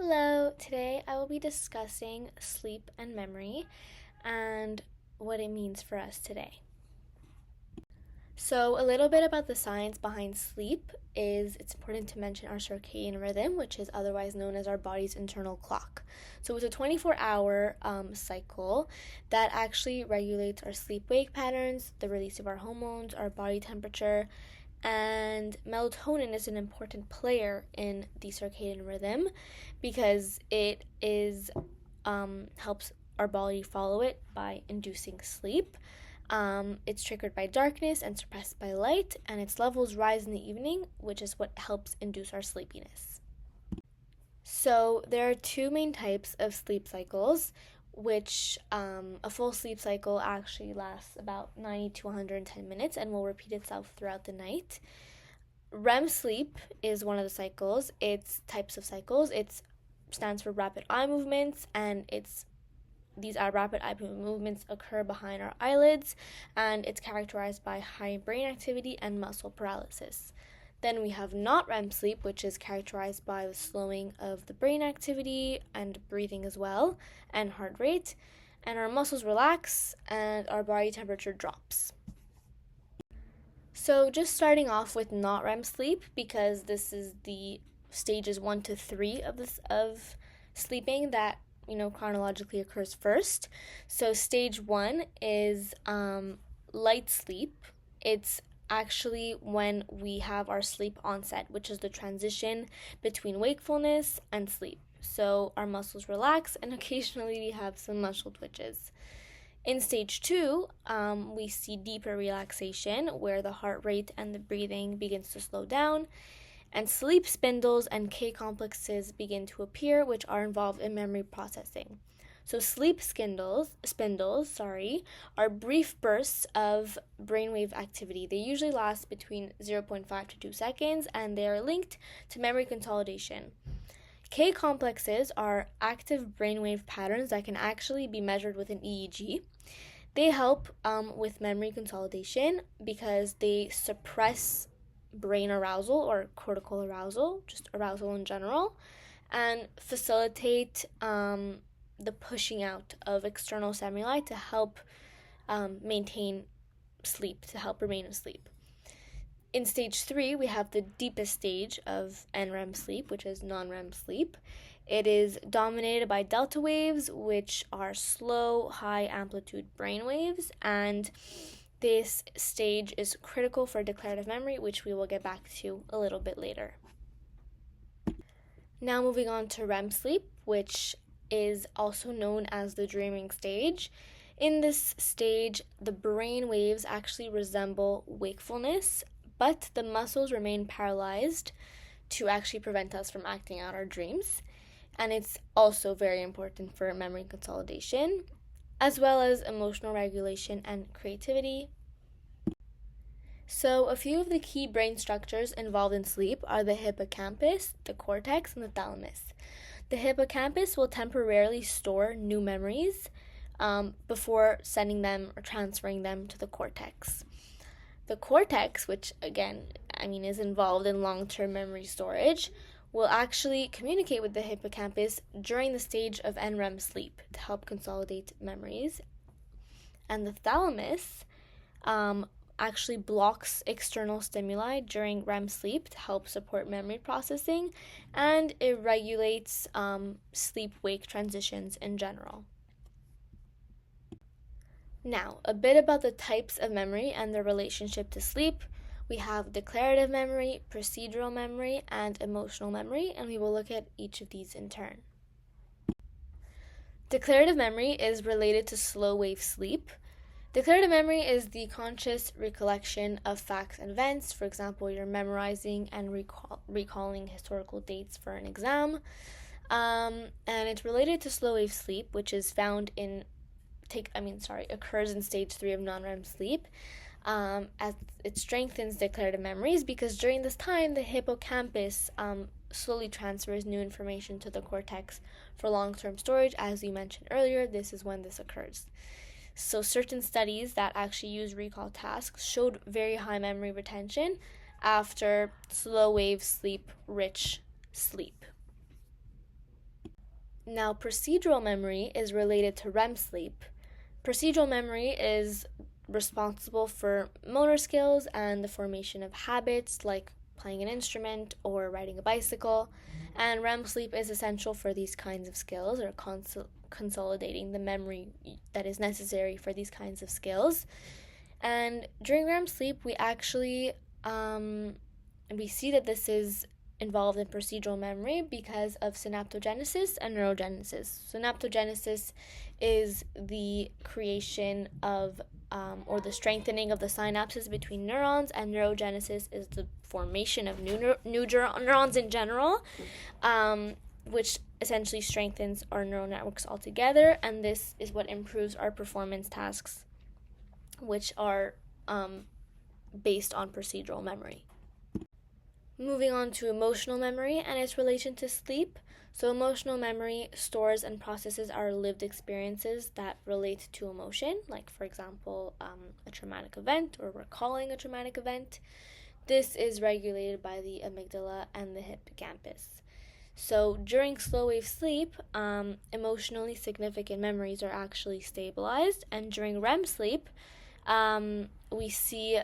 Hello, today I will be discussing sleep and memory and what it means for us today. So, a little bit about the science behind sleep is it's important to mention our circadian rhythm, which is otherwise known as our body's internal clock. So, it's a 24-hour cycle that actually regulates our sleep wake patterns, the release of our hormones, our body temperature, and melatonin is an important player in the circadian rhythm because it is helps our body follow it by inducing sleep. It's triggered by darkness and suppressed by light, and its levels rise in the evening, which is what helps induce our sleepiness. So there are two main types of sleep cycles, which a full sleep cycle actually lasts about 90 to 110 minutes and will repeat itself throughout the night. REM sleep is one of the cycles. It's types of cycles. It stands for rapid eye movements, and these rapid eye movements occur behind our eyelids, and it's characterized by high brain activity and muscle paralysis. Then we have not REM sleep, which is characterized by the slowing of the brain activity and breathing as well, and heart rate, and our muscles relax and our body temperature drops. So just starting off with not REM sleep, because this is the stages 1 to 3 of sleeping that chronologically occurs first. So stage 1 is light sleep. It's actually when we have our sleep onset, which is the transition between wakefulness and sleep. So our muscles relax and occasionally we have some muscle twitches. In stage 2, we see deeper relaxation where the heart rate and the breathing begins to slow down, and sleep spindles and K complexes begin to appear, which are involved in memory processing. So sleep spindles, are brief bursts of brainwave activity. They usually last between 0.5 to 2 seconds, and they are linked to memory consolidation. K complexes are active brainwave patterns that can actually be measured with an EEG. They help with memory consolidation because they suppress brain arousal or cortical arousal, just arousal in general, and facilitate the pushing out of external stimuli to help maintain sleep, to help remain asleep. In stage 3, we have the deepest stage of NREM sleep, which is non-REM sleep. It is dominated by delta waves, which are slow, high-amplitude brain waves, and this stage is critical for declarative memory, which we will get back to a little bit later. Now moving on to REM sleep, which is also known as the dreaming stage. In this stage, the brain waves actually resemble wakefulness, but the muscles remain paralyzed to actually prevent us from acting out our dreams. And it's also very important for memory consolidation, as well as emotional regulation and creativity. So a few of the key brain structures involved in sleep are the hippocampus, the cortex, and the thalamus. The hippocampus will temporarily store new memories before sending them or transferring them to the cortex. The cortex, which again, is involved in long-term memory storage, will actually communicate with the hippocampus during the stage of NREM sleep to help consolidate memories. And the thalamus actually blocks external stimuli during REM sleep to help support memory processing, and it regulates sleep-wake transitions in general. Now, a bit about the types of memory and their relationship to sleep. We have declarative memory, procedural memory, and emotional memory, and we will look at each of these in turn. Declarative memory is related to slow-wave sleep. Declarative memory is the conscious recollection of facts and events. For example, you're memorizing and recalling historical dates for an exam. And it's related to slow-wave sleep, which is found occurs in stage 3 of non-REM sleep, as it strengthens declarative memories because during this time, the hippocampus slowly transfers new information to the cortex for long-term storage. As you mentioned earlier, this is when this occurs. So certain studies that actually use recall tasks showed very high memory retention after slow-wave sleep, rich sleep. Now, procedural memory is related to REM sleep. Procedural memory is responsible for motor skills and the formation of habits like playing an instrument or riding a bicycle. And REM sleep is essential for these kinds of skills, or consolidating the memory that is necessary for these kinds of skills. And during REM sleep, we actually we see that this is involved in procedural memory because of synaptogenesis and neurogenesis. Synaptogenesis is the creation of or the strengthening of the synapses between neurons, and neurogenesis is the formation of new neurons in general, which essentially strengthens our neural networks altogether, and this is what improves our performance tasks, which are based on procedural memory. Moving on to emotional memory and its relation to sleep. So emotional memory stores and processes our lived experiences that relate to emotion, like, for example, a traumatic event or recalling a traumatic event. This is regulated by the amygdala and the hippocampus. So during slow wave sleep, emotionally significant memories are actually stabilized, and during REM sleep, we see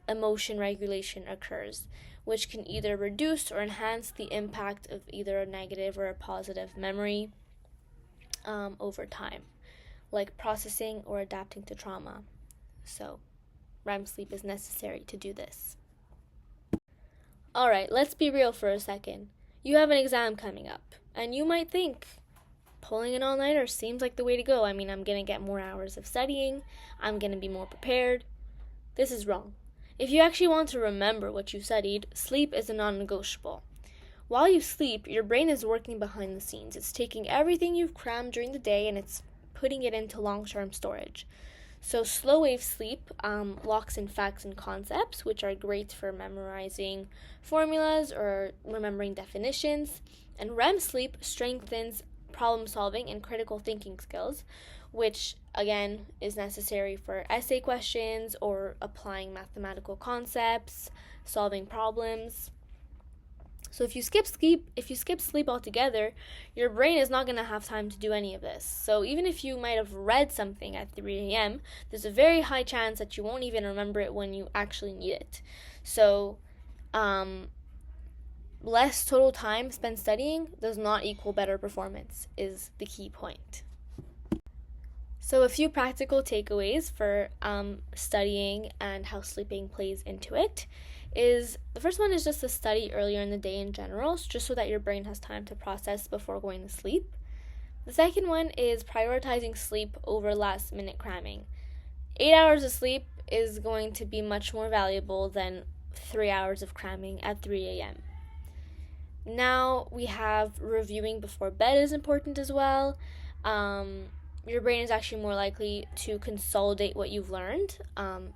emotion regulation occurs, which can either reduce or enhance the impact of either a negative or a positive memory over time, like processing or adapting to trauma. So REM sleep is necessary to do this. All right, let's be real for a second. You have an exam coming up, and you might think, pulling an all-nighter seems like the way to go. I mean, I'm going to get more hours of studying. I'm going to be more prepared. This is wrong. If you actually want to remember what you studied, sleep is a non-negotiable. While you sleep, your brain is working behind the scenes. It's taking everything you've crammed during the day and it's putting it into long-term storage. So slow wave sleep locks in facts and concepts, which are great for memorizing formulas or remembering definitions. And REM sleep strengthens problem solving and critical thinking skills, which again is necessary for essay questions or applying mathematical concepts, solving problems. So if you skip sleep altogether, your brain is not going to have time to do any of this. So even if you might have read something at 3 a.m., there's a very high chance that you won't even remember it when you actually need it. So less total time spent studying does not equal better performance, is the key point. So a few practical takeaways for studying and how sleeping plays into it is, the first one is just to study earlier in the day in general, just so that your brain has time to process before going to sleep. The second one is prioritizing sleep over last minute cramming. 8 hours of sleep is going to be much more valuable than 3 hours of cramming at 3 a.m. Now we have reviewing before bed is important as well. Your brain is actually more likely to consolidate what you've learned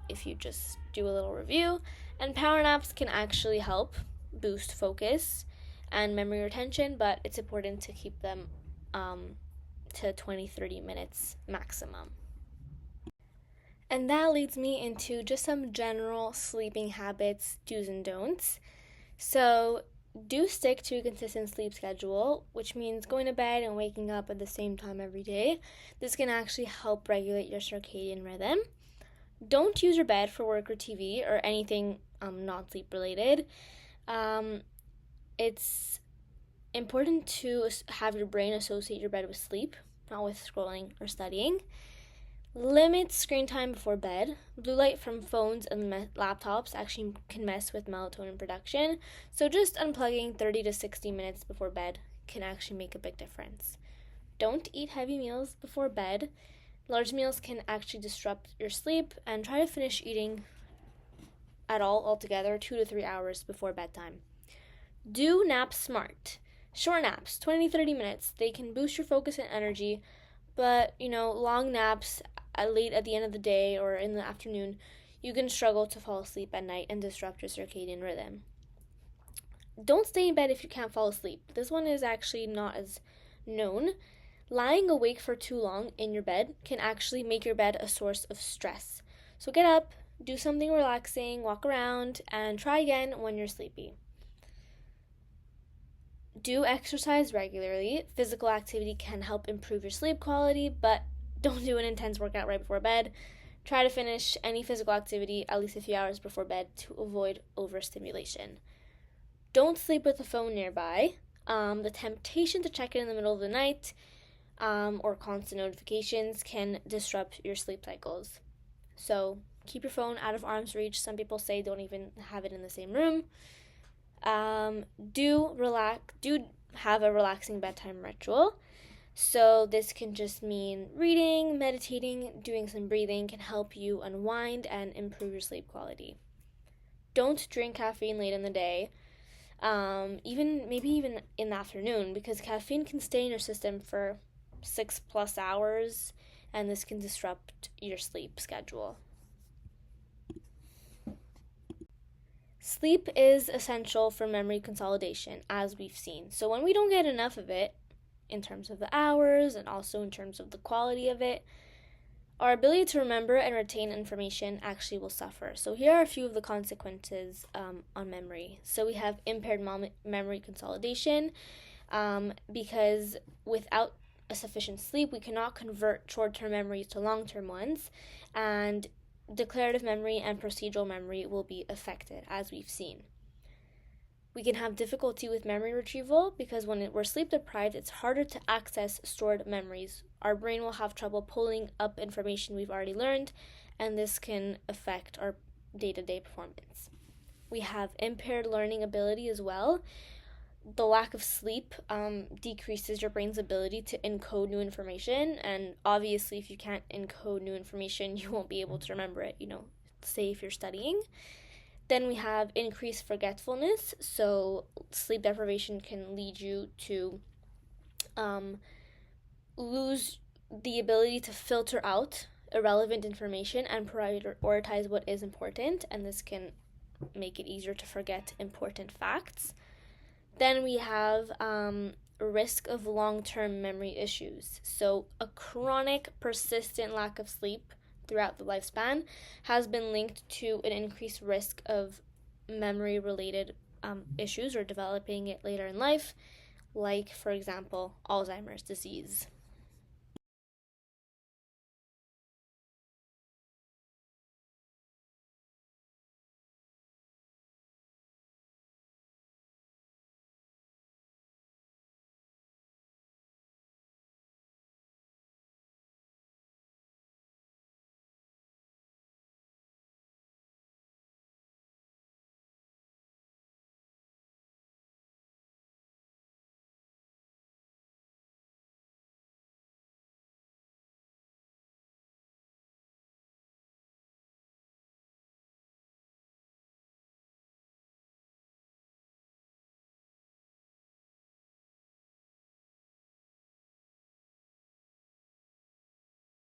if you just do a little review. And power naps can actually help boost focus and memory retention, but it's important to keep them to 20-30 minutes maximum. And that leads me into just some general sleeping habits, do's and don'ts. So do stick to a consistent sleep schedule, which means going to bed and waking up at the same time every day. This can actually help regulate your circadian rhythm. Don't use your bed for work or TV or anything not sleep related. It's important to have your brain associate your bed with sleep, not with scrolling or studying. Limit screen time before bed. Blue light from phones and laptops actually can mess with melatonin production, so just unplugging 30 to 60 minutes before bed can actually make a big difference. Don't eat heavy meals before bed. Large meals can actually disrupt your sleep, and try to finish eating at all altogether 2 to 3 hours before bedtime. Do naps smart. Short naps, 20-30 minutes. They can boost your focus and energy, but long naps late at the end of the day or in the afternoon, you can struggle to fall asleep at night and disrupt your circadian rhythm. Don't stay in bed if you can't fall asleep. This one is actually not as known. Lying awake for too long in your bed can actually make your bed a source of stress. So get up, do something relaxing, walk around, and try again when you're sleepy. Do exercise regularly. Physical activity can help improve your sleep quality, but don't do an intense workout right before bed. Try to finish any physical activity at least a few hours before bed to avoid overstimulation. Don't sleep with the phone nearby. The temptation to check it in the middle of the night or constant notifications can disrupt your sleep cycles. So keep your phone out of arm's reach. Some people say don't even have it in the same room. Do have a relaxing bedtime ritual. So this can just mean reading, meditating, doing some breathing can help you unwind and improve your sleep quality. Don't drink caffeine late in the day, even in the afternoon, because caffeine can stay in your system for 6+ hours, and this can disrupt your sleep schedule. Sleep is essential for memory consolidation, as we've seen. So when we don't get enough of it, in terms of the hours and also in terms of the quality of it, our ability to remember and retain information actually will suffer. So here are a few of the consequences on memory. So we have impaired memory consolidation, because without a sufficient sleep, we cannot convert short-term memories to long-term ones, and declarative memory and procedural memory will be affected, as we've seen. We can have difficulty with memory retrieval because when we're sleep deprived, it's harder to access stored memories. Our brain will have trouble pulling up information we've already learned, and this can affect our day-to-day performance. We have impaired learning ability as well. The lack of sleep decreases your brain's ability to encode new information, and obviously if you can't encode new information, you won't be able to remember it, say if you're studying. Then we have increased forgetfulness. So sleep deprivation can lead you to lose the ability to filter out irrelevant information and prioritize what is important, and this can make it easier to forget important facts. Then we have risk of long-term memory issues. So a chronic, persistent lack of sleep throughout the lifespan has been linked to an increased risk of memory-related issues or developing it later in life, like, for example, Alzheimer's disease.